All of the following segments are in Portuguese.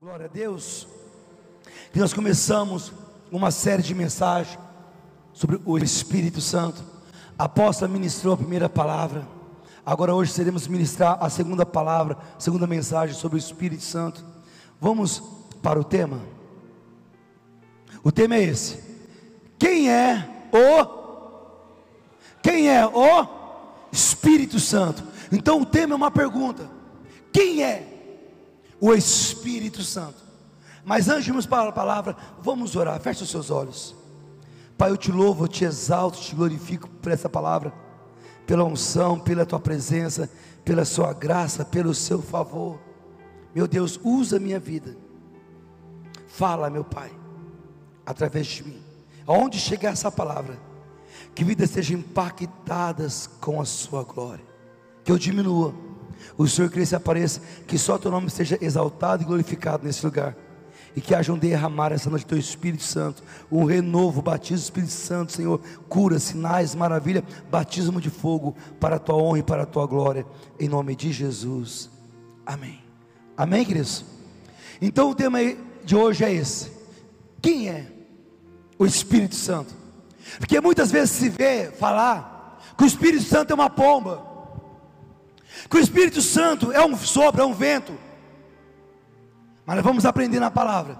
Glória a Deus, que nós começamos uma série de mensagens sobre o Espírito Santo. A apóstola ministrou a primeira palavra, agora hoje seremos ministrar a segunda palavra, a segunda mensagem sobre o Espírito Santo. Vamos para o tema. O tema é esse: quem é o Espírito Santo? Então o tema é uma pergunta: quem é o Espírito Santo? Mas antes de irmos para a palavra, vamos orar. Feche os seus olhos. Pai, eu te louvo, eu te exalto, te glorifico por essa palavra, pela unção, pela tua presença, pela sua graça, pelo seu favor. Meu Deus, usa a minha vida. Fala, meu Pai, através de mim. Aonde chegar essa palavra, que vidas sejam impactadas com a sua glória. Que eu diminua, o Senhor cresça e apareça, que só teu nome seja exaltado e glorificado nesse lugar, e que haja um derramar essa noite do teu Espírito Santo, um renovo, batismo do Espírito Santo, Senhor, cura, sinais, maravilha, batismo de fogo, para a tua honra e para a tua glória, em nome de Jesus, amém. Amém, queridos? Então o tema de hoje é esse: quem é o Espírito Santo? Porque muitas vezes se vê falar que o Espírito Santo é uma pomba, que o Espírito Santo é um sopro, é um vento. Mas nós vamos aprender na palavra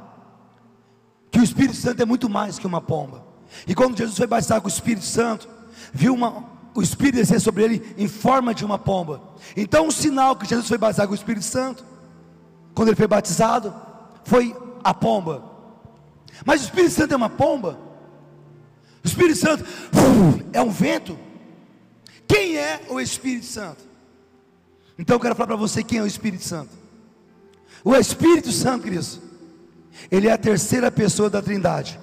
que o Espírito Santo é muito mais que uma pomba. E quando Jesus foi batizado com o Espírito Santo, viu o Espírito descer sobre ele em forma de uma pomba. Então o sinal que Jesus foi batizado com o Espírito Santo, quando ele foi batizado, foi a pomba. Mas o Espírito Santo é uma pomba? O Espírito Santo é um vento? Quem é o Espírito Santo? Então eu quero falar para você quem é o Espírito Santo. O Espírito Santo, queridos, ele é a terceira pessoa da Trindade.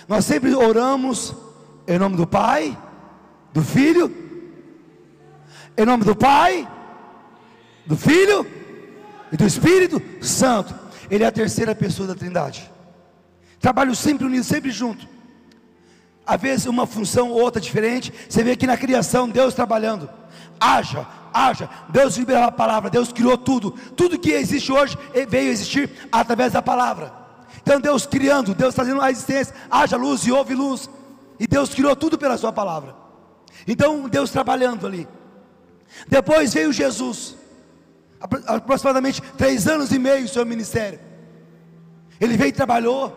Nós sempre oramos em nome do Pai, do Filho, em nome do Pai, do Filho e do Espírito Santo. Ele é a terceira pessoa da Trindade. Trabalham sempre unidos, sempre juntos. Às vezes uma função ou outra diferente. Você vê aqui na criação Deus trabalhando. Haja, Deus liberou a palavra, Deus criou tudo. Tudo que existe hoje veio existir através da palavra. Então Deus criando, Deus trazendo a existência. Haja luz e houve luz. E Deus criou tudo pela sua palavra. Então Deus trabalhando ali. Depois veio Jesus, aproximadamente 3 anos e meio o seu ministério. Ele veio e trabalhou,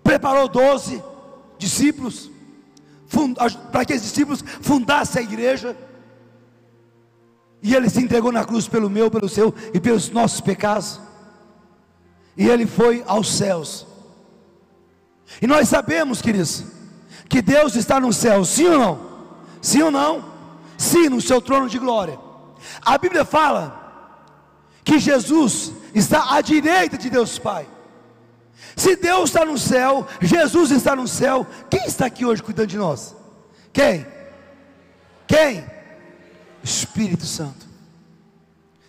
preparou 12 discípulos, para que os discípulos fundassem a igreja. E ele se entregou na cruz pelo meu, pelo seu e pelos nossos pecados. E ele foi aos céus. E nós sabemos, queridos, que Deus está no céu, sim ou não? Sim ou não? Sim, no seu trono de glória. A Bíblia fala que Jesus está à direita de Deus Pai. Se Deus está no céu, Jesus está no céu, quem está aqui hoje cuidando de nós? Quem? Espírito Santo.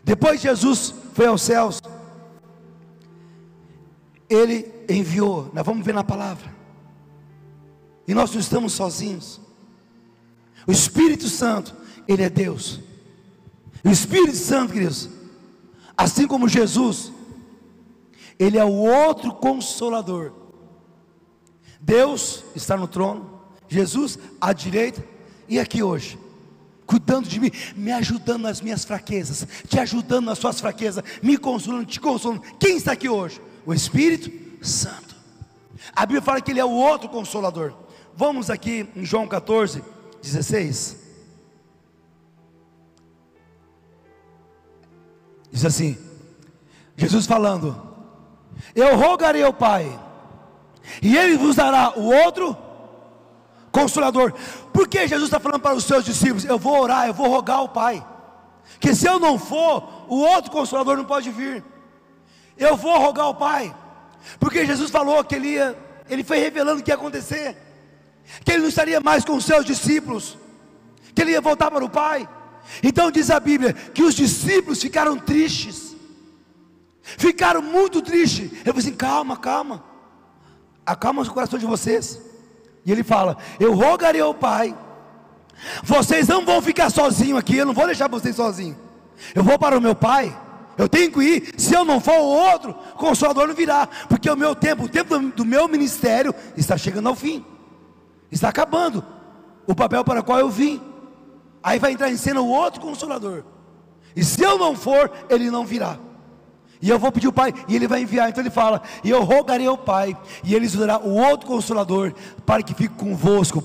Depois Jesus foi aos céus, ele enviou. Nós vamos ver na palavra, e nós não estamos sozinhos. O Espírito Santo, ele é Deus. O Espírito Santo, queridos, assim como Jesus, ele é o outro consolador. Deus está no trono, Jesus à direita, e aqui hoje cuidando de mim, me ajudando nas minhas fraquezas, te ajudando nas suas fraquezas, me consolando, te consolando. Quem está aqui hoje? O Espírito Santo. A Bíblia fala que ele é o outro consolador. Vamos aqui em João 14, 16. Diz assim, Jesus falando: eu rogarei ao Pai, e Ele vos dará o outro Consolador. Por que Jesus está falando para os seus discípulos? Eu vou orar, eu vou rogar ao Pai, que se eu não for, o outro Consolador não pode vir. Eu vou rogar ao Pai, porque Jesus falou que Ele foi revelando o que ia acontecer, que Ele não estaria mais com os seus discípulos, que Ele ia voltar para o Pai. Então diz a Bíblia que os discípulos ficaram tristes, ficaram muito tristes. Eu falei assim: calma, acalma o coração de vocês. E ele fala: eu rogarei ao Pai, vocês não vão ficar sozinhos aqui, eu não vou deixar vocês sozinhos. Eu vou para o meu Pai, Eu tenho que ir. Se eu não for, o outro Consolador não virá. Porque o tempo do meu ministério está chegando ao fim. Está acabando o papel para o qual eu vim. Aí vai entrar em cena o outro Consolador. E se eu não for, ele não virá. E eu vou pedir o Pai, e Ele vai enviar. Então Ele fala: e eu rogarei ao Pai, e Ele dará o outro Consolador, para que fique convosco.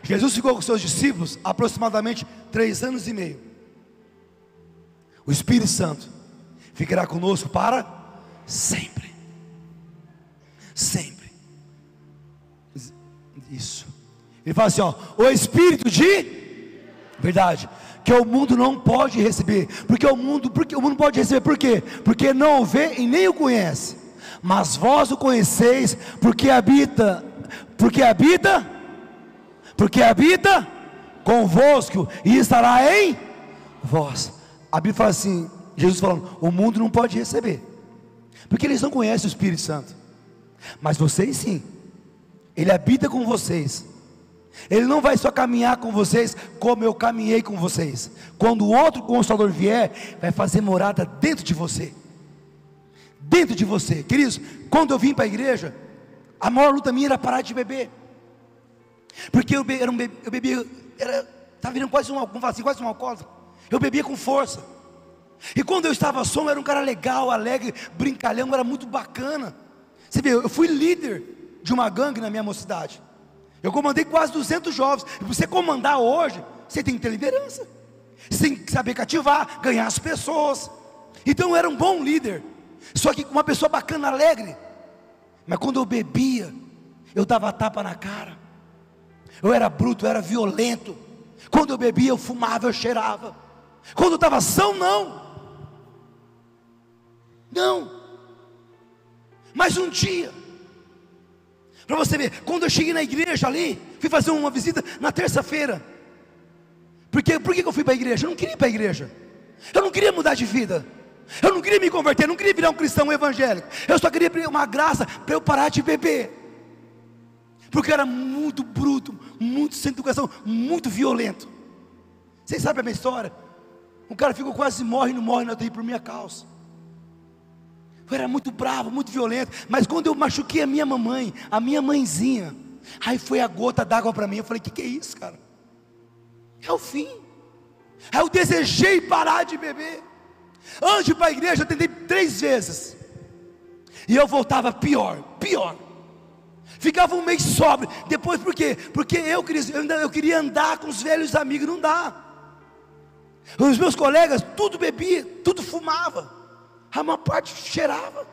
Jesus ficou com seus discípulos aproximadamente 3 anos e meio. O Espírito Santo ficará conosco para sempre. Sempre. Isso. Ele fala assim, o Espírito de verdade, que o mundo não pode receber. Porque o mundo pode receber, por quê? Porque não o vê e nem o conhece. Mas vós o conheceis, porque habita convosco e estará em vós. A Bíblia fala assim, Jesus falando, o mundo não pode receber, porque eles não conhecem o Espírito Santo. Mas vocês sim. Ele habita com vocês. Ele não vai só caminhar com vocês, como eu caminhei com vocês. Quando o outro Consolador vier, vai fazer morada dentro de você. Dentro de você. Queridos, quando eu vim para a igreja, a maior luta minha era parar de beber. Porque eu bebia, estava virando quase um alcoólatra. Eu bebia com força. E quando eu estava sono, eu era um cara legal, alegre, brincalhão, era muito bacana. Você vê, eu fui líder de uma gangue na minha mocidade. Eu comandei quase 200 jovens. E para você comandar hoje, você tem que ter liderança. Você tem que saber cativar, ganhar as pessoas. Então eu era um bom líder. Só que uma pessoa bacana, alegre. Mas quando eu bebia, eu dava tapa na cara. Eu era bruto, eu era violento. Quando eu bebia, eu fumava, eu cheirava. Quando eu estava são, não. Mas um dia, para você ver, quando eu cheguei na igreja ali, fui fazer uma visita na terça-feira. Por que eu fui para a igreja? Eu não queria ir para a igreja. Eu não queria mudar de vida. Eu não queria me converter, eu não queria virar um cristão evangélico. Eu só queria uma graça para eu parar de beber. Porque eu era muito bruto, muito sem educação, muito violento. Vocês sabem a minha história? Um cara ficou quase morre na UTI por minha causa. Eu era muito bravo, muito violento. Mas quando eu machuquei a minha mamãe, a minha mãezinha, aí foi a gota d'água para mim. Eu falei, que é isso, cara? É o fim. Aí eu desejei parar de beber. Antes de ir para a igreja, eu tentei 3 vezes. E eu voltava pior. Ficava um mês sóbrio. Depois por quê? Porque eu queria andar com os velhos amigos. Não dá. Os meus colegas, tudo bebia, tudo fumava. A maior parte cheirava.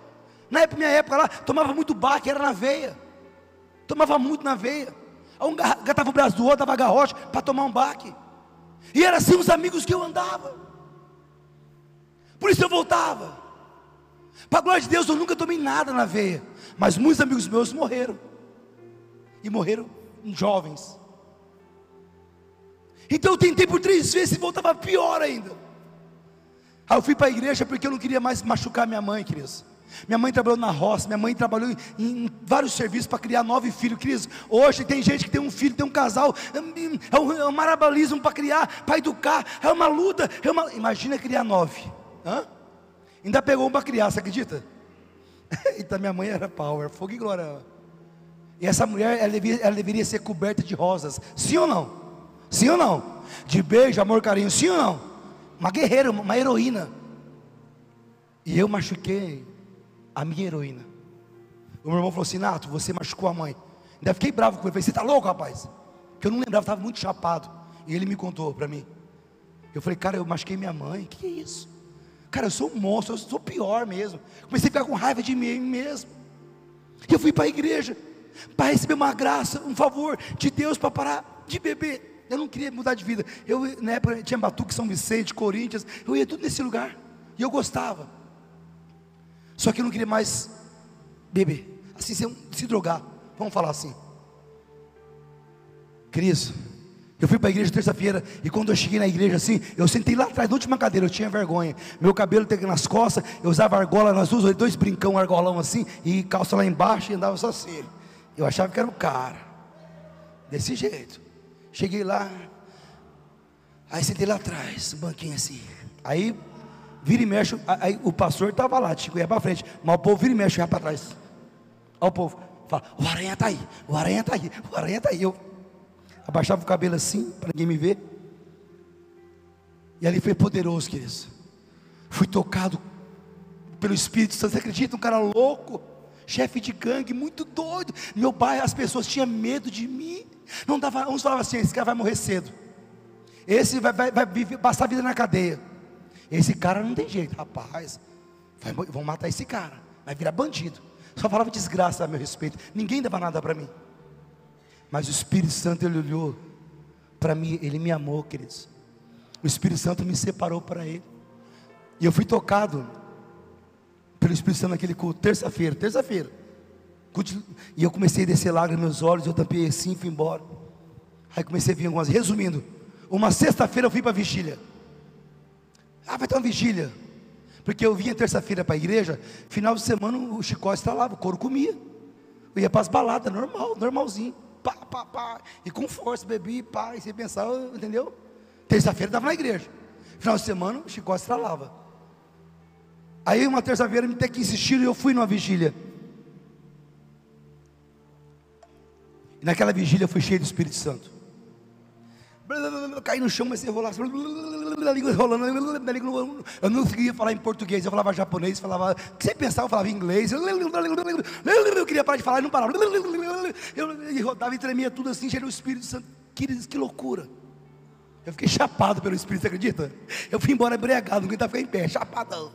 Minha época lá, tomava muito baque, era na veia. Tomava muito na veia. Aí um gatava o braço do outro, dava garrote para tomar um baque. E eram assim os amigos que eu andava. Por isso eu voltava. Para a glória de Deus, eu nunca tomei nada na veia. Mas muitos amigos meus morreram. E morreram jovens. Então eu tentei por 3 vezes e voltava pior ainda. Aí eu fui para a igreja porque eu não queria mais machucar minha mãe, queridos. Minha mãe trabalhou na roça, minha mãe trabalhou em vários serviços para criar 9 filhos, queridos. Hoje tem gente que tem um filho, tem um casal, é um marabalismo para criar, para educar, é uma luta, imagina criar 9. Ainda pegou um para criar, você acredita? Então minha mãe era power, fogo e glória. E essa mulher, ela deveria ser coberta de rosas, sim ou não? Sim ou não? De beijo, amor, carinho, sim ou não? Uma guerreira, uma heroína. E eu machuquei a minha heroína. O meu irmão falou assim, Nato, você machucou a mãe. Ainda fiquei bravo com ele, falei, você está louco, rapaz? Porque eu não lembrava, estava muito chapado. E ele me contou para mim. Eu falei, cara, eu machuquei minha mãe, que é isso? Cara, eu sou um monstro, eu sou pior mesmo. Comecei a ficar com raiva de mim mesmo. E eu fui para a igreja para receber uma graça, um favor de Deus para parar de beber. Eu não queria mudar de vida. Na época tinha Batuque, São Vicente, Corinthians. Eu ia tudo nesse lugar. E eu gostava. Só que eu não queria mais beber. Assim, se drogar. Vamos falar assim. Cristo, eu fui para a igreja terça-feira. E quando eu cheguei na igreja assim, eu sentei lá atrás, na última cadeira. Eu tinha vergonha. Meu cabelo tem nas costas. Eu usava argola nas duas, 2 brincão, argolão assim. E calça lá embaixo e andava só assim. Eu achava que era o cara. Desse jeito. Cheguei lá, aí sentei lá atrás, um banquinho assim. Aí, vira e mexe, aí o pastor estava lá, Chico ia para frente, mas o povo vira e mexe, ia para trás. Aí o povo fala: o aranha está aí, o aranha está aí, o aranha está aí. Eu abaixava o cabelo assim, para ninguém me ver. E ali foi poderoso, queridos. Fui tocado pelo Espírito Santo. Você acredita? Um cara louco, chefe de gangue, muito doido. Meu bairro, as pessoas tinham medo de mim. Não dava, uns falavam assim: esse cara vai morrer cedo, esse vai passar a vida na cadeia. Esse cara não tem jeito, rapaz, vão matar esse cara, vai virar bandido. Só falava desgraça a meu respeito, ninguém dava nada para mim. Mas o Espírito Santo, ele olhou para mim, ele me amou, queridos. O Espírito Santo me separou para ele. E eu fui tocado pelo Espírito Santo naquele culto, terça-feira. E eu comecei a descer lágrimas nos meus olhos, eu tampei assim e fui embora. Aí comecei a vir algumas, resumindo, uma sexta-feira eu fui para a vigília. Vai ter uma vigília, porque eu vinha terça-feira para a igreja, final de semana o chicote estralava, o couro comia. Eu ia para as baladas, normalzinho, pá, e com força, bebi, pá, e você pensava, entendeu? Terça-feira estava na igreja, final de semana o chicote estralava. Aí uma terça-feira me tem que insistir e eu fui numa vigília. E naquela vigília eu fui cheio do Espírito Santo. Caí no chão, comecei a rolar, eu não conseguia falar em português, eu falava japonês, falava, o que você pensava, eu falava inglês, eu queria parar de falar e não parava, eu rodava e tremia tudo assim, cheio do Espírito Santo. Que loucura. Eu fiquei chapado pelo Espírito, você acredita? Eu fui embora embriagado, não aguentava ficar em pé, chapadão.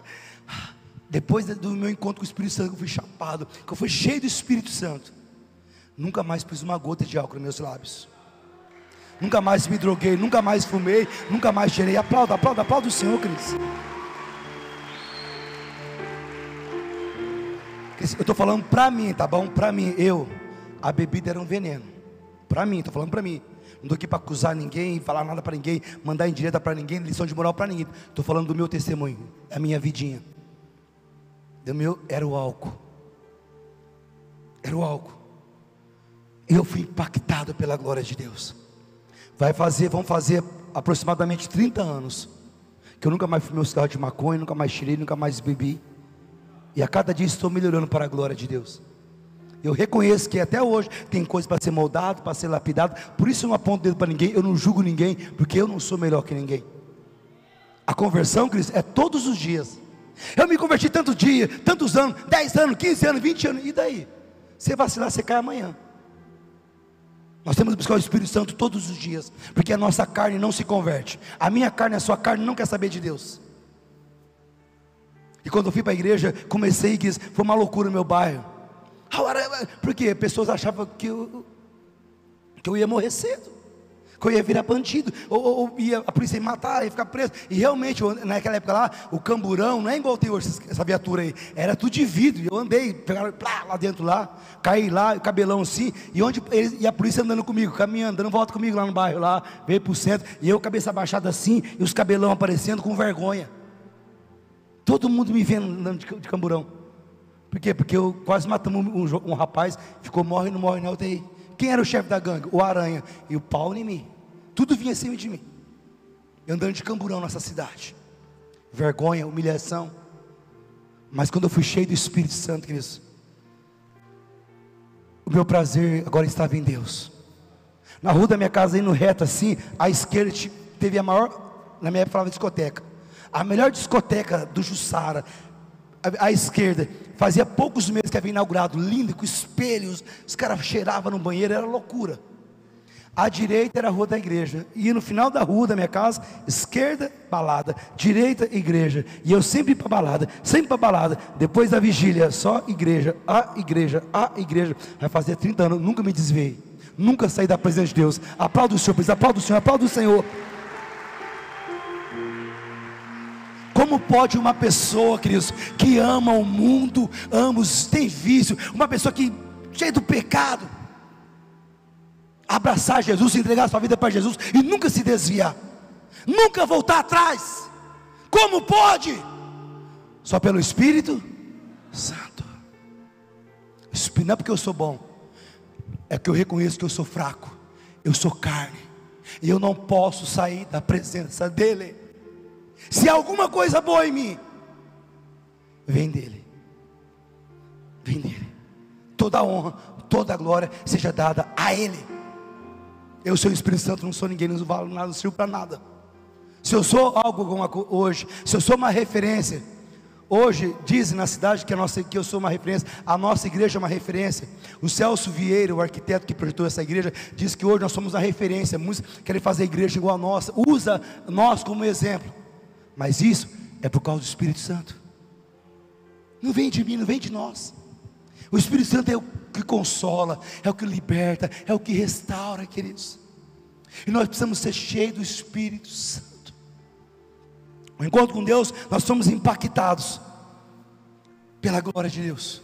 Depois do meu encontro com o Espírito Santo, eu fui chapado, que eu fui cheio do Espírito Santo. Nunca mais pus uma gota de álcool nos meus lábios. Nunca mais me droguei, nunca mais fumei, nunca mais cheirei. Aplauda o Senhor, Cristo. Eu estou falando para mim, tá bom? Para mim, a bebida era um veneno. Para mim, estou falando para mim. Não estou aqui para acusar ninguém, falar nada para ninguém, mandar indireta para ninguém, lição de moral para ninguém. Estou falando do meu testemunho, da minha vidinha. Era o álcool. E eu fui impactado pela glória de Deus. Vão fazer aproximadamente 30 anos que eu nunca mais fumei um cigarro de maconha, nunca mais tirei, nunca mais bebi. E a cada dia estou melhorando para a glória de Deus. Eu reconheço que até hoje tem coisa para ser moldado, para ser lapidado. Por isso eu não aponto o dedo para ninguém, eu não julgo ninguém, porque eu não sou melhor que ninguém. A conversão, Cristo, é todos os dias. Eu me converti tantos dias, tantos anos, 10 anos, 15 anos, 20 anos, e daí? Você vacilar, você cai amanhã. Nós temos que buscar o Espírito Santo todos os dias, porque a nossa carne não se converte. A minha carne, a sua carne não quer saber de Deus. E quando eu fui para a igreja, comecei a foi uma loucura no meu bairro. Porque pessoas achavam que eu ia morrer cedo, que eu ia virar bandido, ou ia, a polícia ia matar, ia ficar preso. E realmente, naquela época lá, o camburão, não é igual tem hoje essa viatura aí, era tudo de vidro. Eu andei, pegaram lá dentro lá, caí lá, cabelão assim, e a polícia andando comigo, caminhando, dando volta comigo lá no bairro, lá, veio pro centro, e eu cabeça abaixada assim, e os cabelão aparecendo com vergonha. Todo mundo me vendo andando de camburão. Por quê? Porque eu quase matamos um rapaz, ficou morre, não morre, não, eu tenho. Quem era o chefe da gangue? O Aranha. E o pau em mim. Tudo vinha acima de mim. Eu andando de camburão nessa cidade. Vergonha, humilhação. Mas quando eu fui cheio do Espírito Santo, queridos, o meu prazer agora estava em Deus. Na rua da minha casa, indo reto assim, à esquerda teve a maior, na minha época falava discoteca, a melhor discoteca do Jussara. À esquerda, fazia poucos meses que havia inaugurado, lindo, com espelhos, os caras cheiravam no banheiro, era loucura. À direita era a rua da igreja, e no final da rua da minha casa, esquerda, balada, direita, igreja, e eu sempre para balada, depois da vigília, só igreja, a igreja, vai fazer 30 anos, nunca me desviei, nunca saí da presença de Deus. Aplauda o Senhor, pois, aplauda o Senhor, aplauda o Senhor. Como pode uma pessoa, queridos, que ama o mundo, tem vício, uma pessoa que cheia do pecado, abraçar Jesus, entregar sua vida para Jesus e nunca se desviar, nunca voltar atrás? Como pode? Só pelo Espírito Santo. Não é porque eu sou bom, é que eu reconheço que eu sou fraco, eu sou carne, e eu não posso sair da presença dEle. Se há alguma coisa boa em mim, vem dele. Vem dele. Toda a honra, toda a glória seja dada a ele. Eu sou o Espírito Santo, não sou ninguém, não valo nada, não sirvo para nada. Se eu sou algo hoje, se eu sou uma referência, hoje dizem na cidade que eu sou uma referência, a nossa igreja é uma referência. O Celso Vieira, o arquiteto que projetou essa igreja, diz que hoje nós somos a referência. Muitos querem fazer a igreja igual a nossa, usa nós como exemplo, mas isso é por causa do Espírito Santo. Não vem de mim, não vem de nós. O Espírito Santo é o que consola, é o que liberta, é o que restaura, queridos. E nós precisamos ser cheios do Espírito Santo. O encontro com Deus, nós somos impactados pela glória de Deus.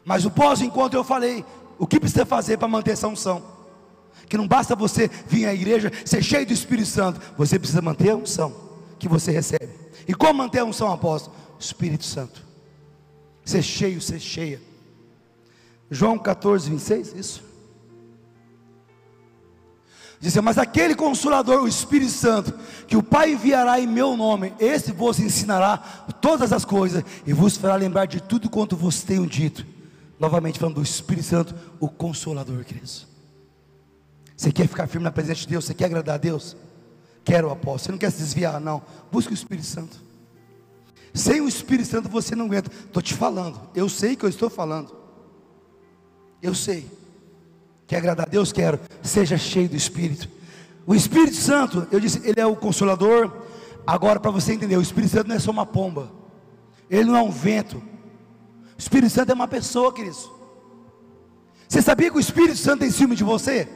Mas o pós-encontro eu falei, o que precisa fazer para manter essa unção? Que não basta você vir à igreja, ser cheio do Espírito Santo, você precisa manter a unção que você recebe. E como manter a unção, apóstolo? Espírito Santo. Ser cheio, ser cheia. João 14, 26, isso. Diz assim: mas aquele Consolador, o Espírito Santo, que o Pai enviará em meu nome, esse vos ensinará todas as coisas, e vos fará lembrar de tudo quanto vos tenho dito. Novamente falando do Espírito Santo, o Consolador, queridos. Você quer ficar firme na presença de Deus? Você quer agradar a Deus? Quero, apóstolo. Você não quer se desviar, não. Busque o Espírito Santo. Sem o Espírito Santo você não aguenta. Estou te falando, eu sei que eu estou falando. Eu sei. Quer agradar a Deus? Quero. Seja cheio do Espírito. O Espírito Santo, eu disse, ele é o Consolador. Agora, para você entender, o Espírito Santo não é só uma pomba, ele não é um vento. O Espírito Santo é uma pessoa, queridos. Você sabia que o Espírito Santo tem ciúme de você?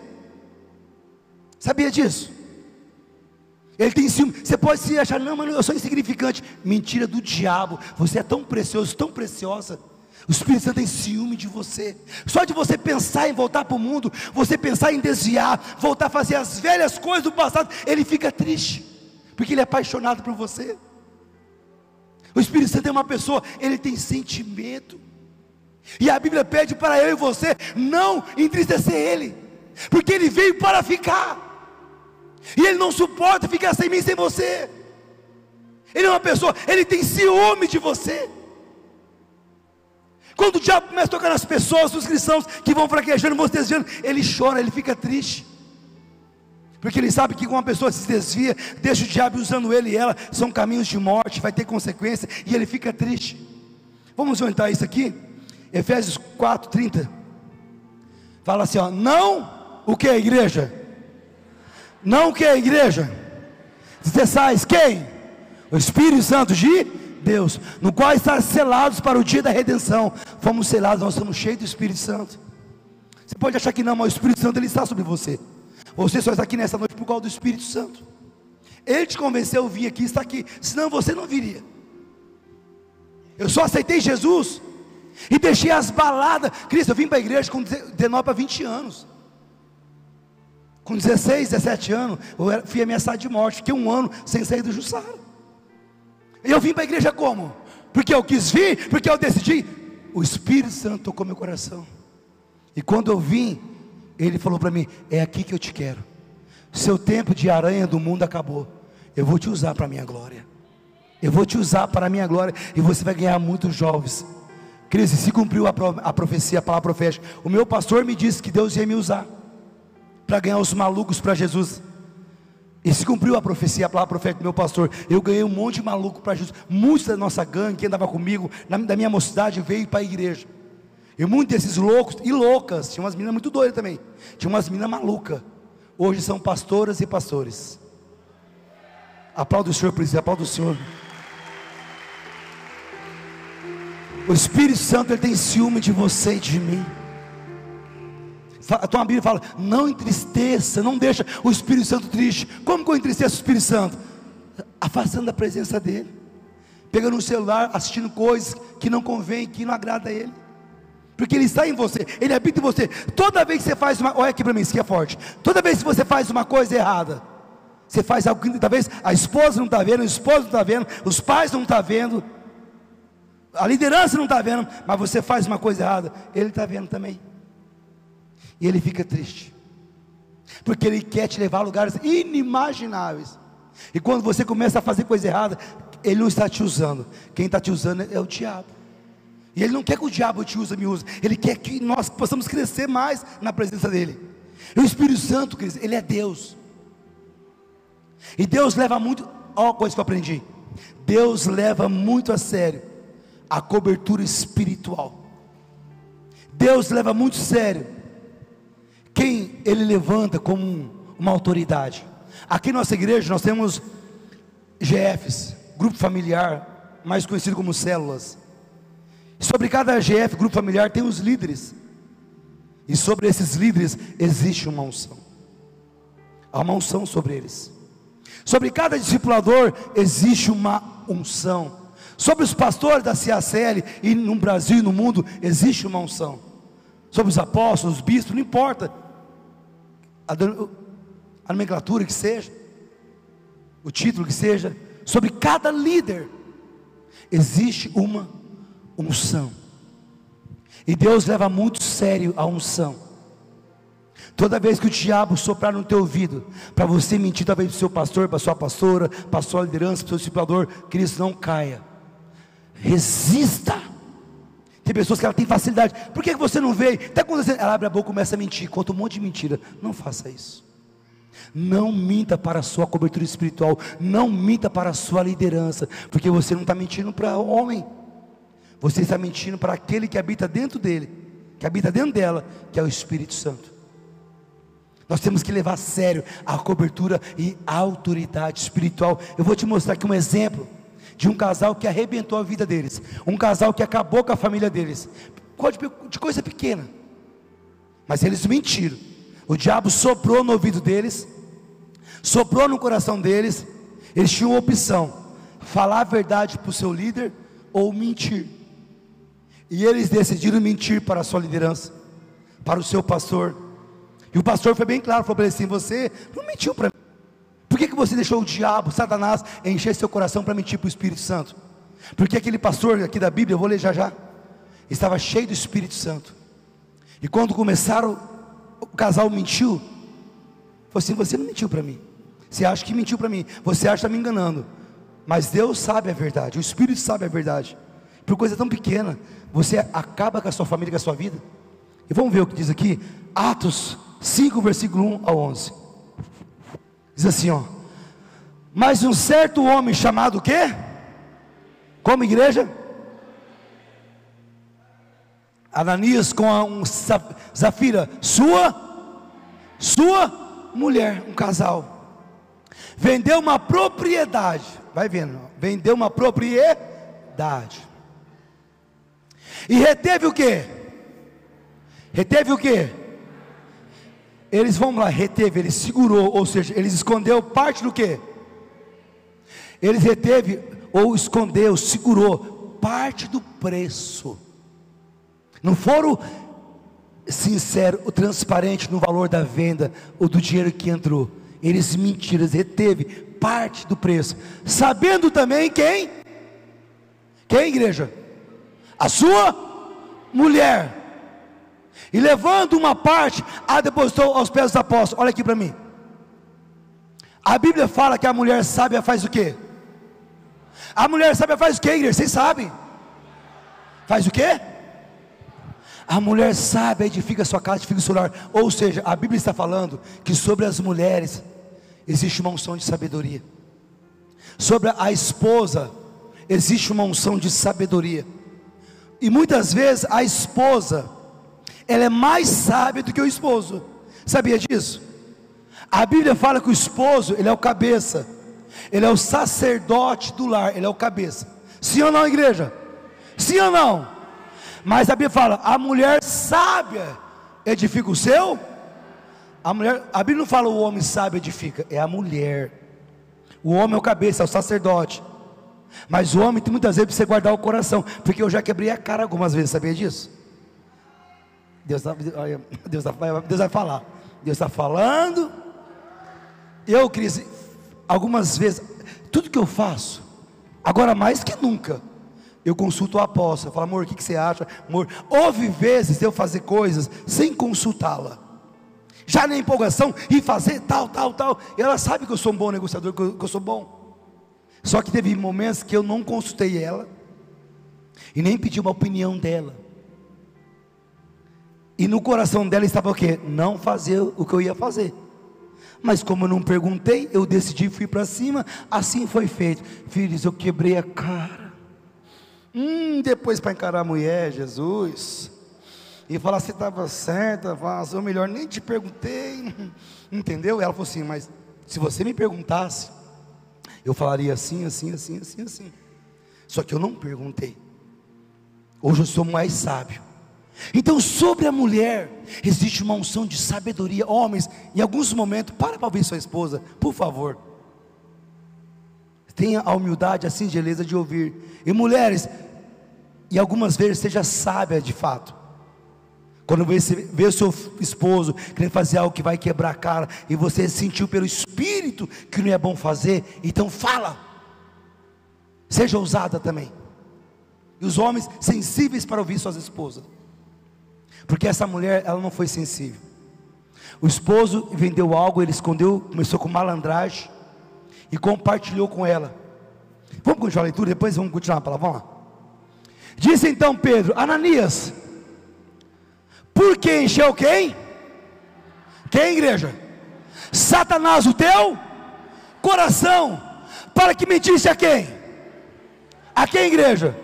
Sabia disso? Ele tem ciúme. Você pode se achar, não, mas eu sou insignificante. Mentira do diabo. Você é tão precioso, tão preciosa. O Espírito Santo tem ciúme de você. Só de você pensar em voltar para o mundo, você pensar em desviar, voltar a fazer as velhas coisas do passado, ele fica triste, porque ele é apaixonado por você. O Espírito Santo é uma pessoa, ele tem sentimento. E a Bíblia pede para eu e você não entristecer ele, porque ele veio para ficar, e ele não suporta ficar sem mim, sem você. Ele é uma pessoa, ele tem ciúme de você. Quando o diabo começa a tocar nas pessoas, nos cristãos que vão fraquejando, vão se desviando, ele chora, ele fica triste, porque ele sabe que quando uma pessoa se desvia, deixa o diabo usando ele e ela, são caminhos de morte, vai ter consequência, e ele fica triste. Vamos orientar isso aqui, Efésios 4:30, fala assim, ó, não o que é a igreja? Não o que é a igreja? Cessais quem? O Espírito Santo de Deus, no qual está selados para o dia da redenção. Fomos selados, nós estamos cheios do Espírito Santo. Você pode achar que não, mas o Espírito Santo ele está sobre você. Você só está aqui nessa noite por causa do Espírito Santo. Ele te convenceu a vir aqui, está aqui, senão você não viria. Eu só aceitei Jesus e deixei as baladas. Cristo, eu vim para a igreja com 19 para 20 anos. Com 16, 17 anos, eu fui ameaçado de morte. Fiquei um ano sem sair do Jussara. Eu vim para a igreja como? Porque eu quis vir, porque eu decidi. O Espírito Santo tocou meu coração. E quando eu vim, ele falou para mim, é aqui que eu te quero. Seu tempo de aranha do mundo acabou. Eu vou te usar para a minha glória. Eu vou te usar para a minha glória. E você vai ganhar muitos jovens. Cris, se cumpriu a profecia, a palavra profética. O meu pastor me disse que Deus ia me usar para ganhar os malucos para Jesus. E se cumpriu a profecia, a palavra profética do meu pastor. Eu ganhei um monte de maluco para Jesus. Muitos da nossa gangue que andava comigo, da minha mocidade, veio para a igreja. E muitos desses loucos e loucas, tinha umas meninas muito doidas também, tinha umas meninas malucas, hoje são pastoras e pastores. Aplauda o Senhor por isso, aplauda o Senhor. O Espírito Santo ele tem ciúme de você e de mim. A tua Bíblia fala, não entristeça, não deixa o Espírito Santo triste. Como que eu entristeço o Espírito Santo? Afastando da presença dele, pegando o celular, assistindo coisas que não convém, que não agrada a ele, porque ele está em você, ele habita em você. Toda vez que você faz olha aqui para mim, isso aqui é forte. Toda vez que você faz uma coisa errada, você faz algo que talvez a esposa não está vendo, o esposo não está vendo, os pais não estão vendo, a liderança não está vendo, mas você faz uma coisa errada, ele está vendo também. E ele fica triste, porque ele quer te levar a lugares inimagináveis. E quando você começa a fazer coisa errada, ele não está te usando. Quem está te usando é o diabo. E ele não quer que o diabo te use, me use. Ele quer que nós possamos crescer mais na presença dele. E o Espírito Santo, ele é Deus. E Deus leva muito, olha a coisa que eu aprendi. Deus leva muito a sério a cobertura espiritual. Deus leva muito a sério quem ele levanta como uma autoridade. Aqui na nossa igreja nós temos GFs, grupo familiar, mais conhecido como células. Sobre cada GF, grupo familiar, tem os líderes. E sobre esses líderes existe uma unção. Há uma unção sobre eles. Sobre cada discipulador existe uma unção. Sobre os pastores da CACL e no Brasil e no mundo existe uma unção. Sobre os apóstolos, os bispos, não importa a nomenclatura que seja, o título que seja, sobre cada líder existe uma unção. E Deus leva muito sério a unção. Toda vez que o diabo soprar no teu ouvido para você mentir, talvez para o seu pastor, para a sua pastora, para a sua liderança, para o seu discipulador, que isso não caia. Resista. Tem pessoas que ela tem facilidade. Por que você não veio? Até quando ela abre a boca e começa a mentir, conta um monte de mentira. Não faça isso. Não minta para a sua cobertura espiritual. Não minta para a sua liderança, porque você não está mentindo para o homem. Você está mentindo para aquele que habita dentro dele, que habita dentro dela, que é o Espírito Santo. Nós temos que levar a sério a cobertura e a autoridade espiritual. Eu vou te mostrar aqui um exemplo de um casal que arrebentou a vida deles, um casal que acabou com a família deles, de coisa pequena, mas eles mentiram. O diabo soprou no ouvido deles, soprou no coração deles. Eles tinham uma opção: falar a verdade para o seu líder ou mentir. E eles decidiram mentir para a sua liderança, para o seu pastor. E o pastor foi bem claro, falou para ele assim: você não mentiu para mim. Por que você deixou o diabo, Satanás, encher seu coração para mentir para o Espírito Santo? Porque aquele pastor aqui da Bíblia, eu vou ler já, estava cheio do Espírito Santo. E quando começaram, o casal mentiu. Falou assim: você não mentiu para mim. Você acha que mentiu para mim, você acha que está me enganando. Mas Deus sabe a verdade, o Espírito sabe a verdade. Por coisa tão pequena, você acaba com a sua família, com a sua vida. E vamos ver o que diz aqui, Atos 5, versículo 1 a 11. Diz assim, ó: mas um certo homem chamado o quê? Como igreja? Ananias com Zafira, sua mulher, um casal, vendeu uma propriedade. Vai vendo, vendeu uma propriedade. E reteve o quê? Reteve o quê? Eles, vamos lá, reteve, ele segurou, ou seja, eles escondeu parte do quê? Eles reteve, ou escondeu, segurou parte do preço. Não foram sinceros, transparentes no valor da venda, ou do dinheiro que entrou. Eles mentiram, eles reteve parte do preço, sabendo também quem, igreja? A sua mulher. E levando uma parte, a depositou aos pés dos apóstolos. Olha aqui para mim. A Bíblia fala que a mulher sábia faz o quê? A mulher sábia faz o quê, igreja? Vocês sabem? Faz o quê? A mulher sábia edifica a sua casa, edifica o seu lar. Ou seja, a Bíblia está falando que sobre as mulheres existe uma unção de sabedoria. Sobre a esposa existe uma unção de sabedoria. E muitas vezes a esposa, ela é mais sábia do que o esposo. Sabia disso? A Bíblia fala que o esposo, ele é o cabeça, ele é o sacerdote do lar, ele é o cabeça. Sim ou não, igreja? Sim ou não? Mas a Bíblia fala: a mulher sábia edifica o seu. A Bíblia não fala o homem sábio edifica, é a mulher. O homem é o cabeça, é o sacerdote. Mas o homem tem muitas vezes para você guardar o coração, porque eu já quebrei a cara algumas vezes, sabia disso? Deus vai falar. Deus está falando. Eu, Cris, algumas vezes, tudo que eu faço, agora mais que nunca, eu consulto o apóstolo. Eu falo: amor, o que você acha? Amor, houve vezes eu fazer coisas sem consultá-la. já na empolgação, e fazer tal. Ela sabe que eu sou um bom negociador, que eu sou bom. Só que teve momentos que eu não consultei ela, e nem pedi uma opinião dela. E no coração dela estava o quê? Não fazer o que eu ia fazer. Mas como eu não perguntei, eu decidi, fui para cima, assim foi feito. Filhos, eu quebrei a cara. Depois para encarar a mulher, Jesus, e falar se estava certa, ou melhor, nem te perguntei, entendeu? Ela falou assim, mas se você me perguntasse, eu falaria assim. Só que eu não perguntei. Hoje eu sou mais sábio. Então sobre a mulher existe uma unção de sabedoria. Homens, em alguns momentos, para ouvir sua esposa, por favor. Tenha a humildade, a singeleza de ouvir. E mulheres, e algumas vezes seja sábia de fato. Quando você vê o seu esposo querendo fazer algo que vai quebrar a cara, e você sentiu pelo Espírito que não é bom fazer, então fala. Seja ousada também. E os homens sensíveis para ouvir suas esposas. Porque essa mulher, ela não foi sensível. O esposo vendeu algo, ele escondeu, começou com malandragem e compartilhou com ela. Vamos continuar a leitura, depois vamos continuar a palavra, vamos lá. Disse então Pedro: Ananias, por que encheu quem? Quem, igreja? Satanás o teu coração, para que mentisse a quem? A quem, igreja?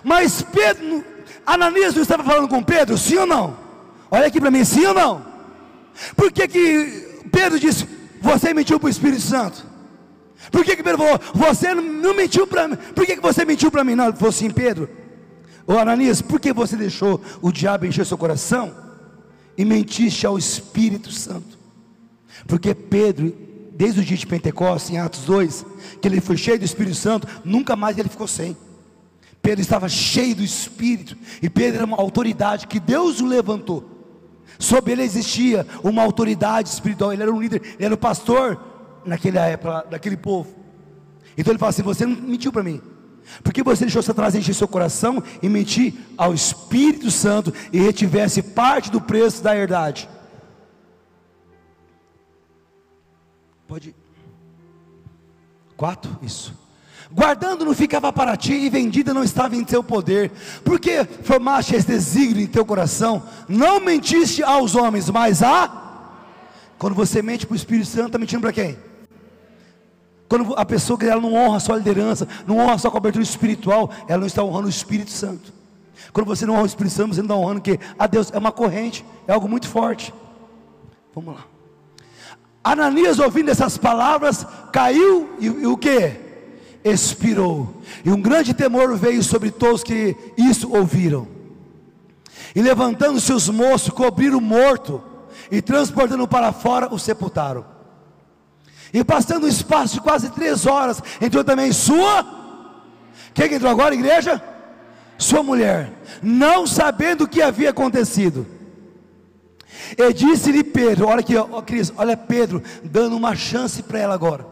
Mas Pedro, Ananias não estava falando com Pedro, sim ou não? Olha aqui para mim, sim ou não? Por que Pedro disse, você mentiu para o Espírito Santo? Por que Pedro falou, você não mentiu para mim? Por que você mentiu para mim? Não, ele falou assim, Pedro, ô Ananias, por que você deixou o diabo encher seu coração e mentiste ao Espírito Santo? Porque Pedro, desde o dia de Pentecostes, em Atos 2, que ele foi cheio do Espírito Santo, nunca mais ele ficou sem. Pedro estava cheio do Espírito, e Pedro era uma autoridade que Deus o levantou. Sobre ele existia uma autoridade espiritual, ele era um líder, ele era o pastor naquela época, daquele povo. Então ele fala assim, você não mentiu para mim, porque você deixou Satanás encher seu coração e mentir ao Espírito Santo, e retivesse parte do preço da herdade. Pode ir. 4, isso. Guardando não ficava para ti, e vendida não estava em teu poder, porque formaste esse desígnio em teu coração, não mentiste aos homens, mas quando você mente para o Espírito Santo, está mentindo para quem? Quando a pessoa que ela não honra a sua liderança, não honra a sua cobertura espiritual, ela não está honrando o Espírito Santo. Quando você não honra o Espírito Santo, você não está honrando o quê? A Deus. É uma corrente, é algo muito forte. Vamos lá. Ananias, ouvindo essas palavras, caiu e o que? Expirou, e um grande temor veio sobre todos que isso ouviram. E levantando-se os moços, cobriram o morto, e transportando para fora, o sepultaram. E passando um espaço de quase 3 horas, entrou também quem que entrou agora, igreja? Sua mulher, não sabendo o que havia acontecido. E disse-lhe Pedro, olha aqui, ó, Cris, olha Pedro dando uma chance para ela agora,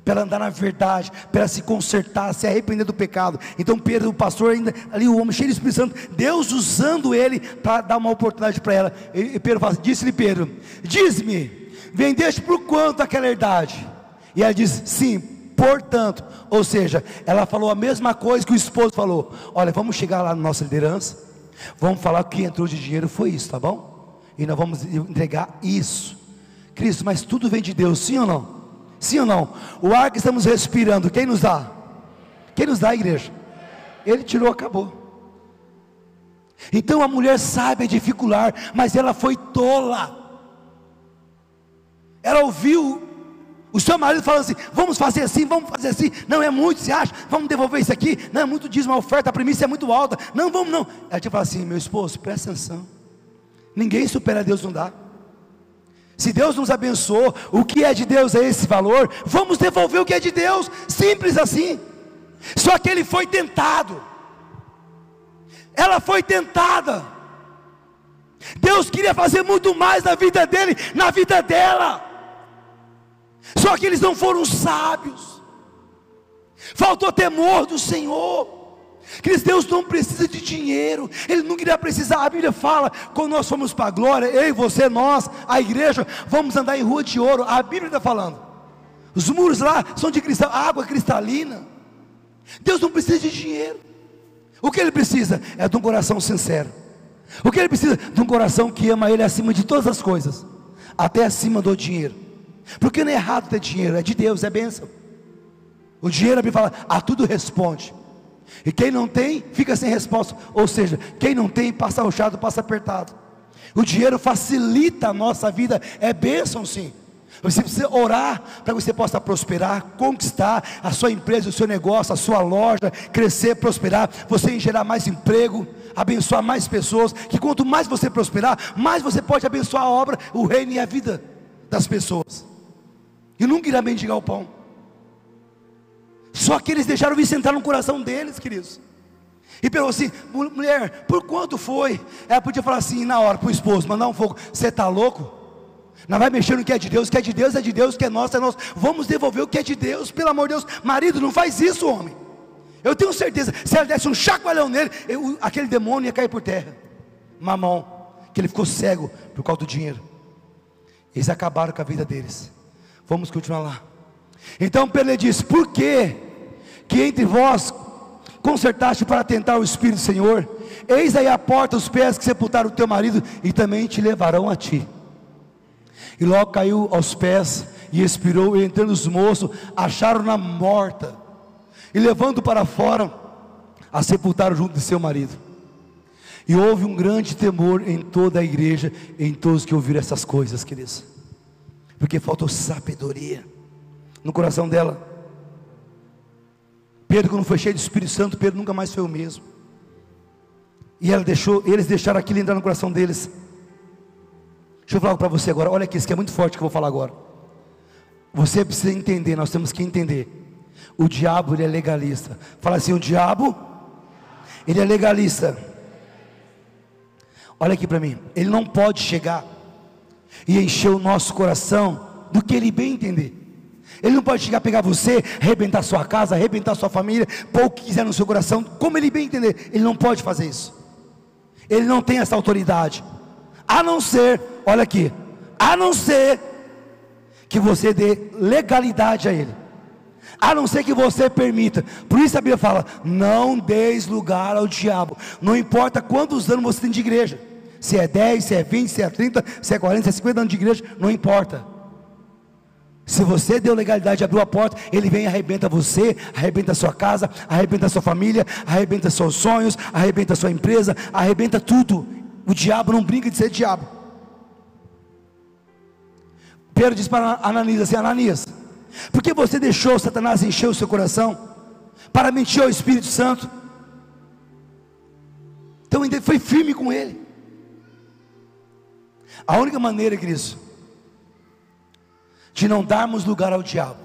para ela andar na verdade, para ela se consertar, se arrepender do pecado. Então Pedro, o pastor ainda, ali o homem cheio do Espírito Santo, Deus usando ele para dar uma oportunidade para ela. E Pedro fala, disse-lhe Pedro, diz-me, vendeste por quanto aquela herdade? E ela diz, sim, portanto. Ou seja, ela falou a mesma coisa que o esposo falou. Olha, vamos chegar lá na nossa liderança, vamos falar que o que entrou de dinheiro foi isso, tá bom? E nós vamos entregar isso. Cristo, mas tudo vem de Deus, sim ou não? Sim ou não? O ar que estamos respirando, quem nos dá? Quem nos dá, igreja? Ele tirou, acabou. Então a mulher sabe dificular, mas ela foi tola. Ela ouviu o seu marido falando assim, vamos fazer assim, não é muito, você acha? Vamos devolver isso aqui, não é muito dízimo, a oferta, a premissa é muito alta, não, vamos não. Ela te fala assim, meu esposo, presta atenção, ninguém supera Deus, não dá. Se Deus nos abençoou, o que é de Deus é esse valor, vamos devolver o que é de Deus, simples assim. Só que ele foi tentado, ela foi tentada. Deus queria fazer muito mais na vida dele, na vida dela. Só que eles não foram sábios, faltou temor do Senhor. Queridos, Deus não precisa de dinheiro, Ele nunca irá precisar. A Bíblia fala, quando nós formos para a glória, eu e você, nós, a igreja, vamos andar em rua de ouro. A Bíblia está falando, os muros lá são de cristal, água cristalina. Deus não precisa de dinheiro. O que Ele precisa é de um coração sincero. O que Ele precisa? De um coração que ama Ele acima de todas as coisas, até acima do dinheiro. Porque não é errado ter dinheiro, é de Deus, é bênção. O dinheiro, a Bíblia fala, a tudo responde. E quem não tem, fica sem resposta. Ou seja, quem não tem, passa arrochado, passa apertado. O dinheiro facilita a nossa vida, é bênção sim. Você precisa orar para que você possa prosperar, conquistar a sua empresa, o seu negócio, a sua loja, crescer, prosperar, você gerar mais emprego, abençoar mais pessoas, que quanto mais você prosperar, mais você pode abençoar a obra, o reino e a vida das pessoas. E nunca irá mendigar o pão. Só que eles deixaram vir sentar no coração deles, queridos. E perguntou assim, mulher, por quanto foi? Ela podia falar assim na hora para o esposo, mandar um fogo. Você está louco? Não vai mexer no que é de Deus, o que é de Deus é de Deus, o que é nosso é nosso. Vamos devolver o que é de Deus, pelo amor de Deus. Marido, não faz isso, homem. Eu tenho certeza, se ela desse um chacoalhão nele, aquele demônio ia cair por terra. Mamão, que ele ficou cego por causa do dinheiro. Eles acabaram com a vida deles. Vamos continuar lá. Então Pedro diz, por que entre vós concertaste para tentar o Espírito do Senhor? Eis aí a porta os pés que sepultaram o teu marido, e também te levarão a ti. E logo caiu aos pés e expirou, e entrando os moços, acharam-na morta, e levando para fora, a sepultaram junto de seu marido. E houve um grande temor em toda a igreja, em todos que ouviram essas coisas, queridos, porque faltou sabedoria no coração dela. Pedro, quando foi cheio do Espírito Santo, Pedro nunca mais foi o mesmo. E eles deixaram aquilo entrar no coração deles. Deixa eu falar para você agora, olha aqui, isso que é muito forte que eu vou falar agora. Você precisa entender, nós temos que entender. O diabo, ele é legalista. Fala assim, o diabo, ele é legalista. Olha aqui para mim, ele não pode chegar e encher o nosso coração do que ele bem entender. Ele não pode chegar a pegar você, arrebentar sua casa, arrebentar sua família, pôr o que quiser no seu coração, como ele bem entender. Ele não pode fazer isso. Ele não tem essa autoridade. A não ser, olha aqui, a não ser que você dê legalidade a ele. A não ser que você permita. Por isso a Bíblia fala, não deis lugar ao diabo. Não importa quantos anos você tem de igreja. Se é 10, se é 20, se é 30, se é 40, se é 50 anos de igreja, não importa. Se você deu legalidade, abriu a porta, ele vem e arrebenta você, arrebenta a sua casa, arrebenta a sua família, arrebenta seus sonhos, arrebenta a sua empresa, arrebenta tudo. O diabo não brinca de ser diabo. Pedro diz para Ananias assim, Ananias, por que você deixou Satanás encher o seu coração, para mentir ao Espírito Santo? Então ele foi firme com ele. A única maneira, queridos, de não darmos lugar ao diabo,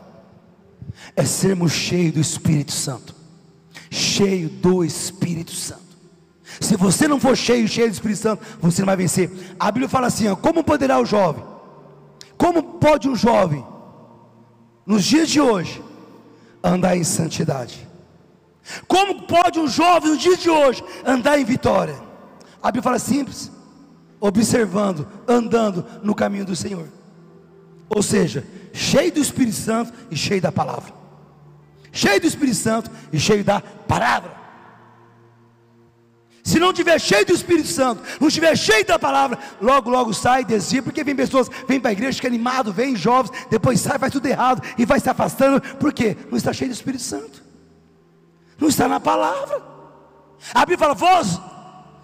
é sermos cheios do Espírito Santo. Cheio do Espírito Santo. Se você não for cheio do Espírito Santo, você não vai vencer. A Bíblia fala assim, ó, como poderá o jovem? Como pode um jovem, nos dias de hoje, andar em santidade? Como pode um jovem nos dias de hoje, andar em vitória? A Bíblia fala simples, observando, andando no caminho do Senhor. Ou seja, cheio do Espírito Santo e cheio da palavra. Cheio do Espírito Santo e cheio da palavra. Se não tiver cheio do Espírito Santo, não tiver cheio da palavra, logo sai, desvia. Porque vem pessoas, vem para a igreja, fica animado, vem jovens, depois sai, faz tudo errado e vai se afastando. Por quê? Não está cheio do Espírito Santo, não está na palavra. A Bíblia fala,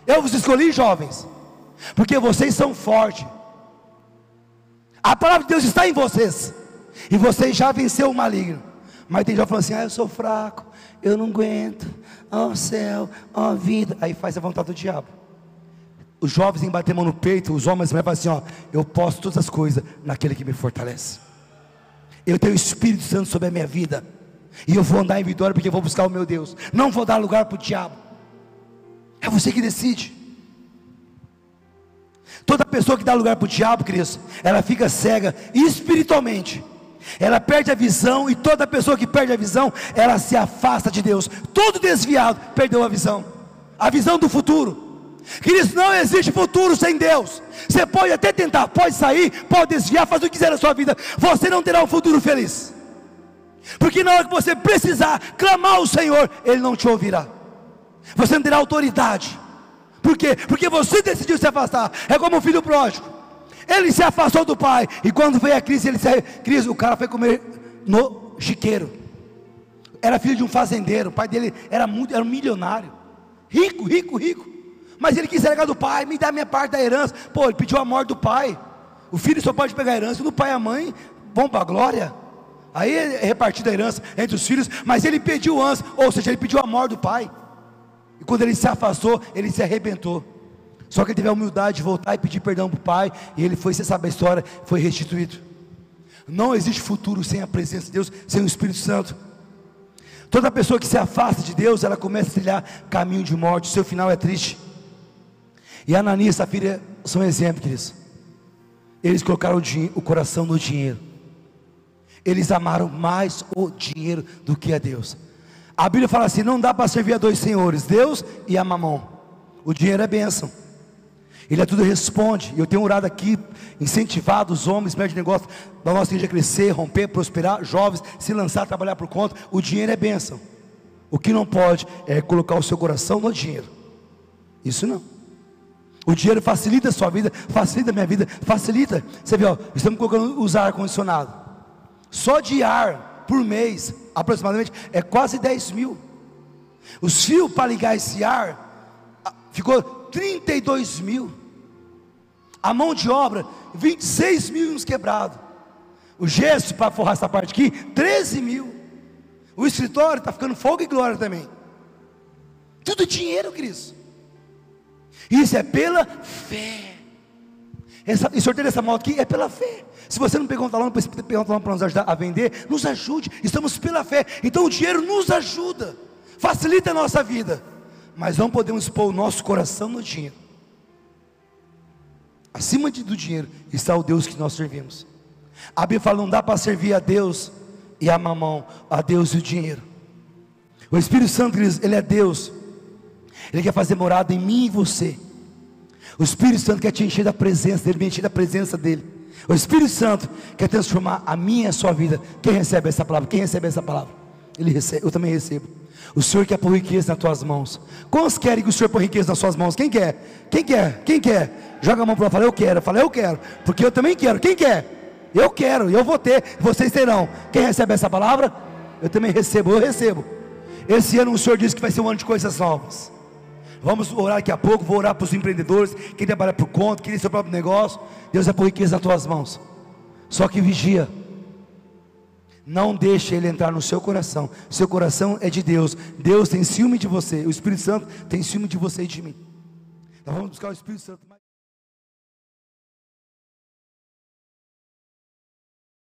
eu vos escolhi, jovens, porque vocês são fortes. A palavra de Deus está em vocês, e vocês já venceu o maligno. Mas tem jovem falando assim, eu sou fraco, eu não aguento, ó céu, ó vida. Aí faz a vontade do diabo. Os jovens em bater a mão no peito, os homens falam assim, eu posso todas as coisas naquele que me fortalece. Eu tenho o Espírito Santo sobre a minha vida, e eu vou andar em vitória, porque eu vou buscar o meu Deus. Não vou dar lugar para o diabo. É você que decide. Toda pessoa que dá lugar para o diabo, queridos, ela fica cega espiritualmente, ela perde a visão, e toda pessoa que perde a visão, ela se afasta de Deus. Todo desviado perdeu a visão do futuro. Queridos, não existe futuro sem Deus. Você pode até tentar, pode sair, pode desviar, fazer o que quiser na sua vida, você não terá um futuro feliz, porque na hora que você precisar clamar ao Senhor, Ele não te ouvirá. Você não terá autoridade. Por quê? Porque você decidiu se afastar. É como o filho pródigo, ele se afastou do pai, e quando veio a crise, o cara foi comer no chiqueiro. Era filho de um fazendeiro, o pai dele era um milionário, rico, mas ele quis entregar do pai, me dá minha parte da herança. Pô, ele pediu a morte do pai. O filho só pode pegar a herança do pai e a mãe, bom para a glória. Aí é repartida a herança entre os filhos, mas ele pediu antes, ou seja, ele pediu a morte do pai. E quando ele se afastou, ele se arrebentou. Só que ele teve a humildade de voltar e pedir perdão para o pai, e ele foi, você sabe a história, foi restituído. Não existe futuro sem a presença de Deus, sem o Espírito Santo. Toda pessoa que se afasta de Deus, ela começa a trilhar caminho de morte, seu final é triste. E Ananias e Safira são exemplos, queridos. Eles colocaram o coração no dinheiro. Eles amaram mais o dinheiro do que a Deus. A Bíblia fala assim: não dá para servir a dois senhores, Deus e a mamão. O dinheiro é bênção, ele a tudo responde. E eu tenho orado aqui, incentivado os homens, médios de negócio da nossa igreja a crescer, romper, prosperar, jovens se lançar, trabalhar por conta. O dinheiro é bênção. O que não pode é colocar o seu coração no dinheiro. Isso não. O dinheiro facilita a sua vida, facilita a minha vida, facilita. Você vê, ó, estamos colocando usar ar-condicionado. Só de ar por mês, aproximadamente, é quase 10 mil. Os fios para ligar esse ar ficou 32 mil. A mão de obra, 26 mil e uns quebrados. O gesso para forrar essa parte aqui, 13 mil. O escritório está ficando fogo e glória também. Tudo dinheiro, Cristo. Isso é pela fé. E sorteio dessa moto aqui é pela fé. Se você não pegou um talão, para nos ajudar a vender, nos ajude. Estamos pela fé. Então o dinheiro nos ajuda, facilita a nossa vida, mas não podemos pôr o nosso coração no dinheiro. Acima do dinheiro está o Deus que nós servimos. A Bíblia fala: não dá para servir a Deus e a mamão, a Deus e o dinheiro. O Espírito Santo, Ele é Deus. Ele quer fazer morada em mim e você. O Espírito Santo quer te encher da presença dEle, me encher da presença dEle. O Espírito Santo quer transformar a minha e a sua vida. Quem recebe essa palavra? Quem recebe essa palavra? Ele recebe, eu também recebo. O Senhor quer pôr riqueza nas tuas mãos. Quantos querem que o Senhor pôr riqueza nas suas mãos? Quem quer? Quem quer? Quem quer? Joga a mão para lá, fala: eu quero. Fala: eu quero, porque eu também quero. Quem quer? Eu quero, eu vou ter, vocês terão. Quem recebe essa palavra? Eu também recebo, eu recebo. Esse ano o Senhor disse que vai ser um ano de coisas novas. Vamos orar daqui a pouco. Vou orar para os empreendedores, quem trabalha por conta, quem tem seu próprio negócio. Deus vai pôr riqueza nas tuas mãos. Só que vigia, não deixe ele entrar no seu coração. Seu coração é de Deus. Deus tem ciúme de você. O Espírito Santo tem ciúme de você e de mim. Então vamos buscar o Espírito Santo.